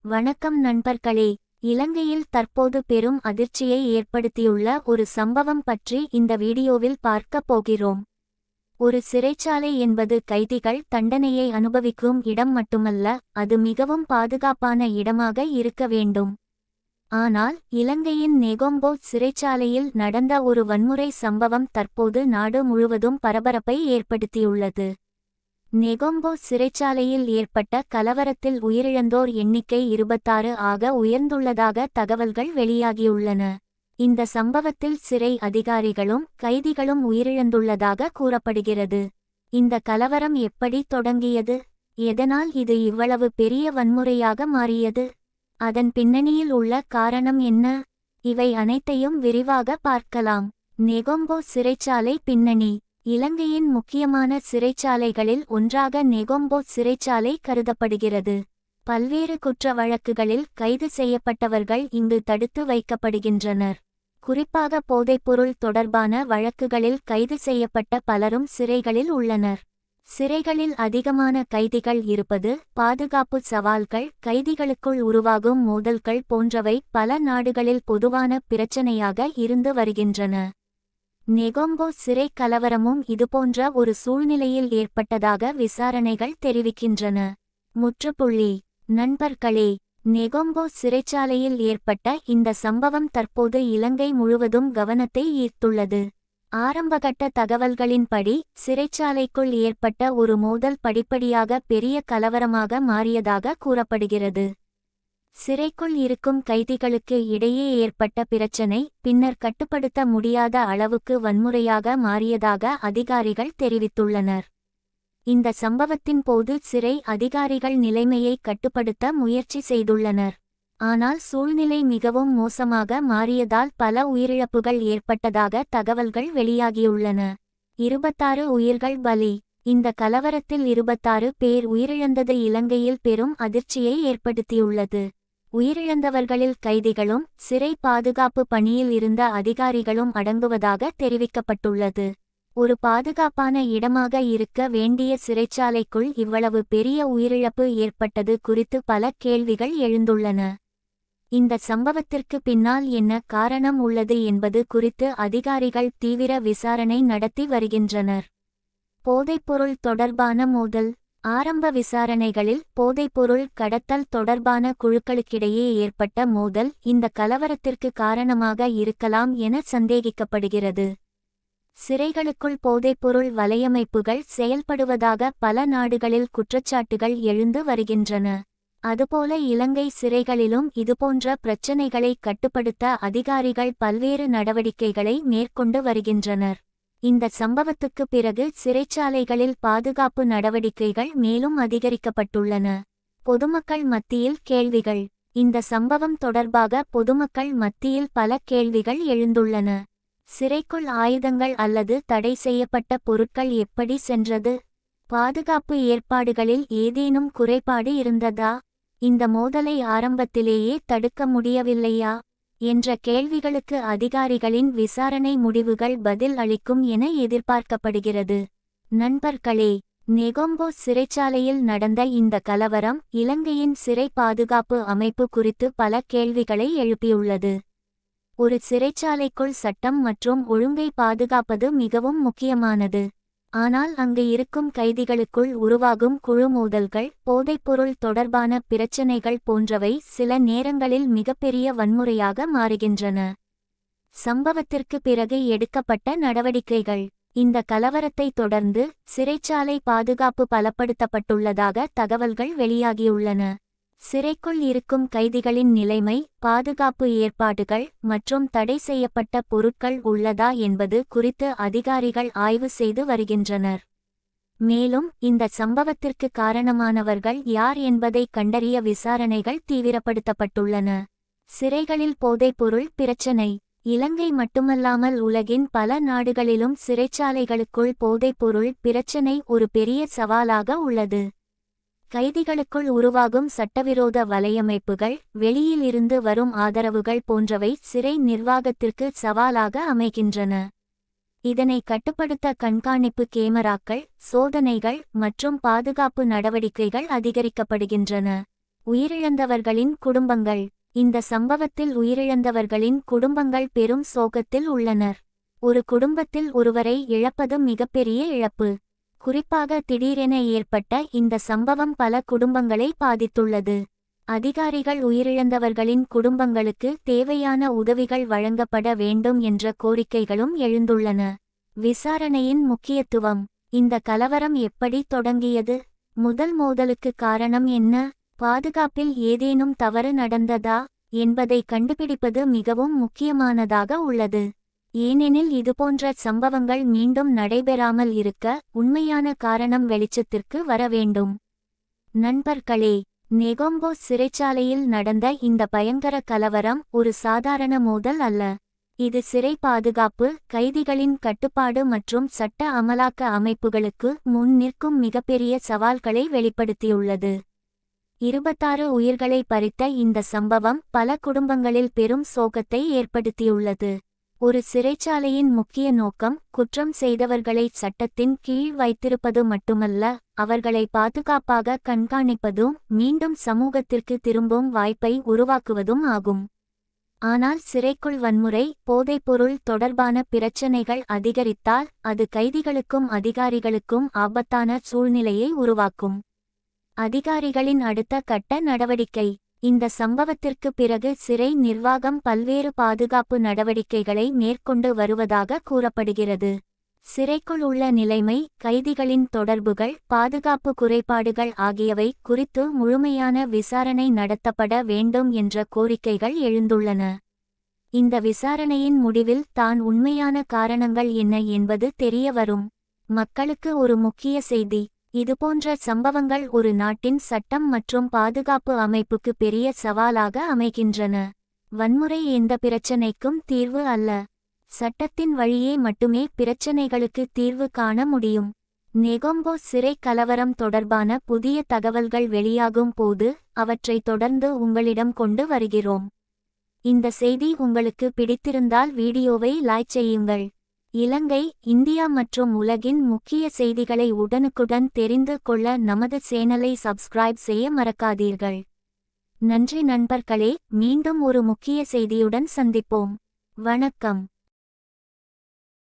வணக்கம் நண்பர்களே. இலங்கையில் தற்போது பெரும் அதிர்ச்சியை ஏற்படுத்தியுள்ள ஒரு சம்பவம் பற்றி இந்த வீடியோவில் பார்க்க போகிறோம். ஒரு சிறைச்சாலை என்பது கைதிகள் தண்டனையை அனுபவிக்கும் இடம் மட்டுமல்ல, அது மிகவும் பாதுகாப்பான இடமாக இருக்க வேண்டும். ஆனால் இலங்கையின் நெகொம்போ சிறைச்சாலையில் நடந்த ஒரு வன்முறை சம்பவம் தற்போது நாடு முழுவதும் பரபரப்பை ஏற்படுத்தியுள்ளது. நெகொம்போ சிறைச்சாலையில் ஏற்பட்ட கலவரத்தில் உயிரிழந்தோர் எண்ணிக்கை 26 ஆக உயர்ந்துள்ளதாக தகவல்கள் வெளியாகியுள்ளன. இந்த சம்பவத்தில் சிறை அதிகாரிகளும் கைதிகளும் உயிரிழந்துள்ளதாக கூறப்படுகிறது. இந்த கலவரம் எப்படி தொடங்கியது? எதனால் இது இவ்வளவு பெரிய வன்முறையாக மாறியது? அதன் பின்னணியில் உள்ள காரணம் என்ன? இவை அனைத்தையும் விரிவாக பார்க்கலாம். நெகொம்போ சிறைச்சாலை பின்னணி. இலங்கையின் முக்கியமான சிறைச்சாலைகளில் ஒன்றாக நெகொம்போ சிறைச்சாலை கருதப்படுகிறது. பல்வேறு குற்ற வழக்குகளில் கைது செய்யப்பட்டவர்கள் இங்கு தடுத்து வைக்கப்படுகின்றனர். குறிப்பாக போதைப்பொருள் தொடர்பான வழக்குகளில் கைது செய்யப்பட்ட பலரும் சிறைகளில் உள்ளனர். சிறைகளில் அதிகமான கைதிகள் இருப்பது, பாதுகாப்பு சவால்கள், கைதிகளுக்குள் உருவாகும் மோதல்கள் போன்றவை பல நாடுகளில் பொதுவான பிரச்சனையாக இருந்து வருகின்றன. நெகொம்போ சிறை கலவரமும் இதுபோன்ற ஒரு சூழ்நிலையில் ஏற்பட்டதாக விசாரணைகள் தெரிவிக்கின்றன. முற்றுப்புள்ளி. நண்பர்களே, நெகொம்போ சிறைச்சாலையில் ஏற்பட்ட இந்த சம்பவம் தற்போது இலங்கை முழுவதும் கவனத்தை ஈர்த்துள்ளது. ஆரம்பகட்ட தகவல்களின்படி சிறைச்சாலைக்குள் ஏற்பட்ட ஒரு மோதல் படிப்படியாக பெரிய கலவரமாக மாறியதாக கூறப்படுகிறது. சிறைக்குள் இருக்கும் கைதிகளுக்கு இடையே ஏற்பட்ட பிரச்சினை பின்னர் கட்டுப்படுத்த முடியாத அளவுக்கு வன்முறையாக மாறியதாக அதிகாரிகள் தெரிவித்துள்ளனர். இந்த சம்பவத்தின் போது சிறை அதிகாரிகள் நிலைமையை கட்டுப்படுத்த முயற்சி செய்துள்ளனர். ஆனால் சூழ்நிலை மிகவும் மோசமாக மாறியதால் பல உயிரிழப்புகள் ஏற்பட்டதாக தகவல்கள் வெளியாகியுள்ளன. 26 உயிர்கள் பலி. இந்த கலவரத்தில் 26 பேர் உயிரிழந்தது இலங்கையில் பெரும் அதிர்ச்சியை ஏற்படுத்தியுள்ளது. உயிரிழந்தவர்களில் கைதிகளும் சிறை பாதுகாப்பு பணியில் இருந்த அதிகாரிகளும் அடங்குவதாக தெரிவிக்கப்பட்டுள்ளது. ஒரு பாதுகாப்பான இடமாக இருக்க வேண்டிய சிறைச்சாலைக்குள் இவ்வளவு பெரிய உயிரிழப்பு ஏற்பட்டது குறித்து பல கேள்விகள் எழுந்துள்ளன. இந்த சம்பவத்திற்கு பின்னால் என்ன காரணம் உள்ளது என்பது குறித்து அதிகாரிகள் தீவிர விசாரணை நடத்தி வருகின்றனர். போதைப்பொருள் தொடர்பான மோதல். ஆரம்ப விசாரணைகளில் போதைப்பொருள் கடத்தல் தொடர்பான குழுக்களுக்கிடையே ஏற்பட்ட மோதல் இந்த கலவரத்திற்கு காரணமாக இருக்கலாம் என சந்தேகிக்கப்படுகிறது. சிறைகளுக்குள் போதைப்பொருள் வலையமைப்புகள் செயல்படுவதாக பல நாடுகளில் குற்றச்சாட்டுகள் எழுந்து வருகின்றன. அதுபோல இலங்கை சிறைகளிலும் இதுபோன்ற பிரச்சினைகளை கட்டுப்படுத்த அதிகாரிகள் பல்வேறு நடவடிக்கைகளை மேற்கொண்டு வருகின்றனர். இந்த சம்பவத்துக்கு பிறகு சிறைச்சாலைகளில் பாதுகாப்பு நடவடிக்கைகள் மேலும் அதிகரிக்கப்பட்டுள்ளன. பொதுமக்கள் மத்தியில் கேள்விகள். இந்த சம்பவம் தொடர்பாக பொதுமக்கள் மத்தியில் பல கேள்விகள் எழுந்துள்ளன. சிறைக்குள் ஆயுதங்கள் அல்லது தடை செய்யப்பட்ட பொருட்கள் எப்படி சென்றது? பாதுகாப்பு ஏற்பாடுகளில் ஏதேனும் குறைபாடு இருந்ததா? இந்த மோதலை ஆரம்பத்திலேயே தடுக்க முடியவில்லையா என்ற கேள்விகளுக்கு அதிகாரிகளின் விசாரணை முடிவுகள் பதில் அளிக்கும் என எதிர்பார்க்கப்படுகிறது. நண்பர்களே, நெகொம்போ சிறைச்சாலையில் நடந்த இந்த கலவரம் இலங்கையின் சிறை பாதுகாப்பு அமைப்பு குறித்து பல கேள்விகளை எழுப்பியுள்ளது. ஒரு சிறைச்சாலைக்குள் சட்டம் மற்றும் ஒழுங்கை பாதுகாப்பது மிகவும் முக்கியமானது. ஆனால் அங்கு இருக்கும் கைதிகளுக்குள் உருவாகும் குழு மோதல்கள், போதைப்பொருள் தொடர்பான பிரச்சினைகள் போன்றவை சில நேரங்களில் மிகப்பெரிய வன்முறையாக மாறுகின்றன. சம்பவத்திற்கு பிறகு எடுக்கப்பட்ட நடவடிக்கைகள். இந்த கலவரத்தை தொடர்ந்து சிறைச்சாலை பாதுகாப்பு பலப்படுத்தப்பட்டுள்ளதாக தகவல்கள் வெளியாகியுள்ளன. சிறைக்குள் இருக்கும் கைதிகளின் நிலைமை, பாதுகாப்பு ஏற்பாடுகள் மற்றும் தடை செய்யப்பட்ட பொருட்கள் உள்ளதா என்பது குறித்து அதிகாரிகள் ஆய்வு செய்து வருகின்றனர். மேலும் இந்த சம்பவத்திற்கு காரணமானவர்கள் யார் என்பதை கண்டறிய விசாரணைகள் தீவிரப்படுத்தப்பட்டுள்ளன. சிறைகளில் போதைப்பொருள் பிரச்சினை. இலங்கை மட்டுமல்லாமல் உலகின் பல நாடுகளிலும் சிறைச்சாலைகளுக்குள் போதைப்பொருள் பிரச்சினை ஒரு பெரிய சவாலாக உள்ளது. கைதிகளுக்குள் உருவாகும் சட்டவிரோத வலையமைப்புகள், வெளியில் இருந்து வரும் ஆதரவுகள் போன்றவை சிறை நிர்வாகத்திற்கு சவாலாக அமைகின்றன. இதனை கட்டுப்படுத்த கண்காணிப்பு கேமராக்கள், சோதனைகள் மற்றும் பாதுகாப்பு நடவடிக்கைகள் அதிகரிக்கப்படுகின்றன. உயிரிழந்தவர்களின் குடும்பங்கள். இந்த சம்பவத்தில் உயிரிழந்தவர்களின் குடும்பங்கள் பெரும் சோகத்தில் உள்ளனர். ஒரு குடும்பத்தில் ஒருவரை இழப்பது மிகப்பெரிய இழப்பு. குறிப்பாக திடீரென ஏற்பட்ட இந்த சம்பவம் பல குடும்பங்களை பாதித்துள்ளது. அதிகாரிகள் உயிரிழந்தவர்களின் குடும்பங்களுக்கு தேவையான உதவிகள் வழங்கப்பட வேண்டும் என்ற கோரிக்கைகளும் எழுந்துள்ளன. விசாரணையின் முக்கியத்துவம். இந்த கலவரம் எப்படி தொடங்கியது? முதல் மோதலுக்கு காரணம் என்ன? பாதுகாப்பில் ஏதேனும் தவறு நடந்ததா என்பதை கண்டுபிடிப்பது மிகவும் முக்கியமானதாக உள்ளது. ஏனெனில் இதுபோன்ற சம்பவங்கள் மீண்டும் நடைபெறாமல் இருக்க உண்மையான காரணம் வெளிச்சத்திற்கு வர வேண்டும். நண்பர்களே, நெகொம்போ சிறைச்சாலையில் நடந்த இந்த பயங்கர கலவரம் ஒரு சாதாரண மோதல் அல்ல. இது சிறை பாதுகாப்பு, கைதிகளின் கட்டுப்பாடு மற்றும் சட்ட அமலாக்க அமைப்புகளுக்கு முன் நிற்கும் மிகப்பெரிய சவால்களை வெளிப்படுத்தியுள்ளது. 26 உயிர்களை பறித்த இந்த சம்பவம் பல குடும்பங்களில் பெரும் சோகத்தை ஏற்படுத்தியுள்ளது. ஒரு சிறைச்சாலையின் முக்கிய நோக்கம் குற்றம் செய்தவர்களை சட்டத்தின் கீழ் வைத்திருப்பது மட்டுமல்ல, அவர்களை பாதுகாப்பாக கண்காணிப்பதும் மீண்டும் சமூகத்திற்கு திரும்பும் வாய்ப்பை உருவாக்குவதும் ஆகும். ஆனால் சிறைக்குள் வன்முறை, போதைப்பொருள் தொடர்பான பிரச்சினைகள் அதிகரித்தால் அது கைதிகளுக்கும் அதிகாரிகளுக்கும் ஆபத்தான சூழ்நிலையை உருவாக்கும். அதிகாரிகளின் அடுத்த கட்ட நடவடிக்கை. இந்த சம்பவத்திற்கு பிறகு சிறை நிர்வாகம் பல்வேறு பாதுகாப்பு நடவடிக்கைகளை மேற்கொண்டு வருவதாக கூறப்படுகிறது. சிறைக்குள் உள்ள நிலைமை, கைதிகளின் தொடர்புகள், பாதுகாப்பு குறைபாடுகள் ஆகியவை குறித்து முழுமையான விசாரணை நடத்தப்பட வேண்டும் என்ற கோரிக்கைகள் எழுந்துள்ளன. இந்த விசாரணையின் முடிவில் தான் உண்மையான காரணங்கள் என்ன என்பது தெரியவரும். மக்களுக்கு ஒரு முக்கிய செய்தி. இதுபோன்ற சம்பவங்கள் ஒரு நாட்டின் சட்டம் மற்றும் பாதுகாப்பு அமைப்புக்கு பெரிய சவாலாக அமைகின்றன. வன்முறை எந்த பிரச்சனைக்கும் தீர்வு அல்ல. சட்டத்தின் வழியே மட்டுமே பிரச்சனைகளுக்கு தீர்வு காண முடியும். நெகொம்போ சிறை கலவரம் தொடர்பான புதிய தகவல்கள் வெளியாகும் போது அவற்றை தொடர்ந்து உங்களிடம் கொண்டு வருகிறோம். இந்த செய்தி உங்களுக்கு பிடித்திருந்தால் வீடியோவை லைக் செய்யுங்கள். இலங்கை, இந்தியா மற்றும் உலகின் முக்கிய செய்திகளை உடனுக்குடன் தெரிந்து கொள்ள நமது சேனலை சப்ஸ்கிரைப் செய்ய மறக்காதீர்கள். நன்றி நண்பர்களே, மீண்டும் ஒரு முக்கிய செய்தியுடன் சந்திப்போம். வணக்கம்.